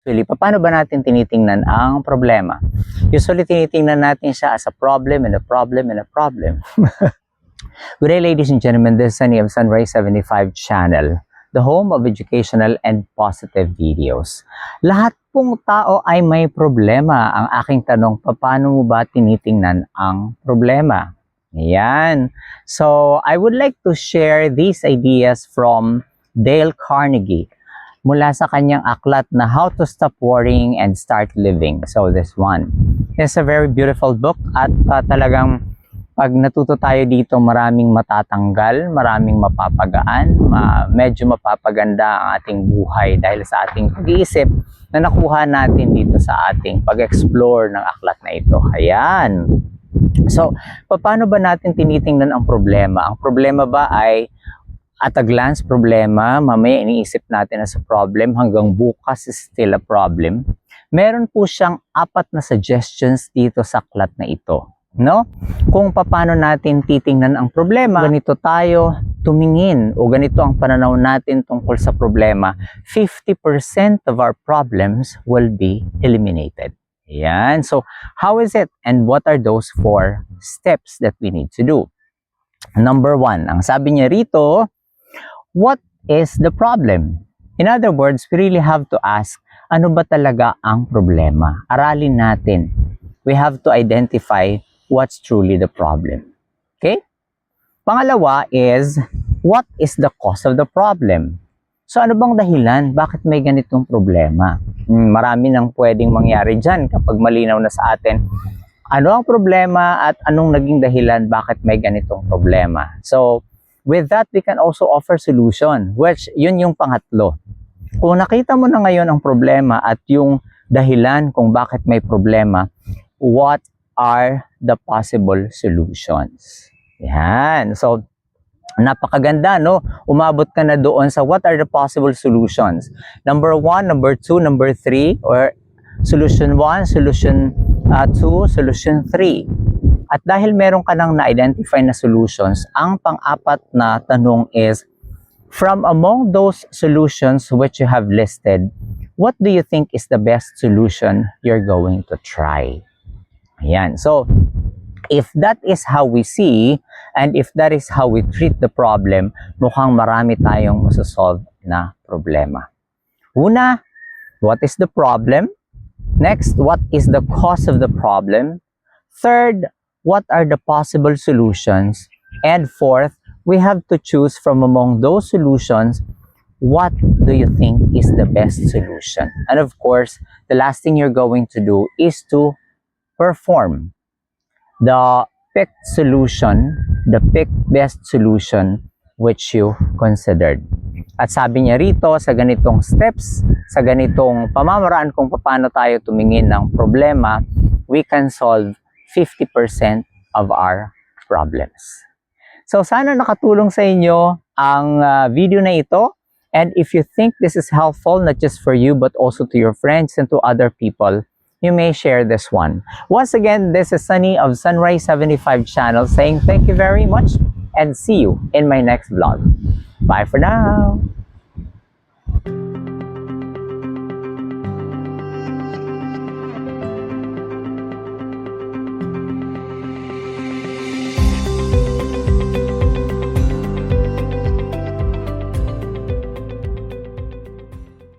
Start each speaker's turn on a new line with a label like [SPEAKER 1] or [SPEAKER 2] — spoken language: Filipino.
[SPEAKER 1] Actually, paano ba natin tinitingnan ang problema? Usually, tinitingnan natin siya as a problem and a problem and a problem. Good day, ladies and gentlemen. This is Sunny of Sunrise 75 channel, the home of educational and positive videos. Lahat pong tao ay may problema. Ang aking tanong, paano mo ba tinitingnan ang problema? Ayan. So, I would like to share these ideas from Dale Carnegie mula sa kanyang aklat na How to Stop Worrying and Start Living. So, this one. It's a very beautiful book at talagang pag natuto tayo dito, maraming matatanggal, maraming mapapagaan, medyo mapapaganda ang ating buhay dahil sa ating pag-iisip na nakuha natin dito sa ating pag-explore ng aklat na ito. Ayan. So, paano ba natin tinitingnan ang problema? Ang problema ba ay at a glance problema, mamaya iniisip natin as a problem, hanggang bukas is still a problem? Meron po siyang 4 na suggestions dito sa aklat na ito. No? Kung paano natin titingnan ang problema, ganito tayo tumingin o ganito ang pananaw natin tungkol sa problema, 50% of our problems will be eliminated. Ayan. So, how is it and what are those 4 steps that we need to do? Number 1, ang sabi niya rito, what is the problem? In other words, we really have to ask, ano ba talaga ang problema? Aralin natin. We have to identify what's truly the problem. Okay? Pangalawa is, what is the cause of the problem? So ano bang dahilan? Bakit may ganitong problema? Marami nang pwedeng mangyari dyan kapag malinaw na sa atin ano ang problema at anong naging dahilan bakit may ganitong problema. So, with that, we can also offer solution, which yun yung pangatlo. Kung nakita mo na ngayon ang problema at yung dahilan kung bakit may problema, what are the possible solutions? Yan. So, napakaganda, no? Umabot ka na doon sa what are the possible solutions. Number 1, number 2, number 3, or solution 1, solution 2, solution 3. At dahil meron ka nang na-identify na solutions, ang pang-apat na tanong is, from among those solutions which you have listed, what do you think is the best solution you're going to try? Ayan. So, if that is how we see, and if that is how we treat the problem, mukhang marami tayong masasolve na problema. Una, what is the problem? Next, what is the cause of the problem? Third, what are the possible solutions? And fourth, we have to choose from among those solutions, what do you think is the best solution? And of course, the last thing you're going to do is to perform the picked solution, the picked best solution which you considered. At sabi niya rito, sa ganitong steps, sa ganitong pamamaraan kung paano tayo tumingin ng problema, we can solve 50% of our problems. So sana nakatulong sa inyo ang video na ito. And if you think this is helpful, not just for you, but also to your friends and to other people, you may share this one. Once again, this is Sunny of Sunrise 75 channel saying thank you very much and see you in my next vlog. Bye for now!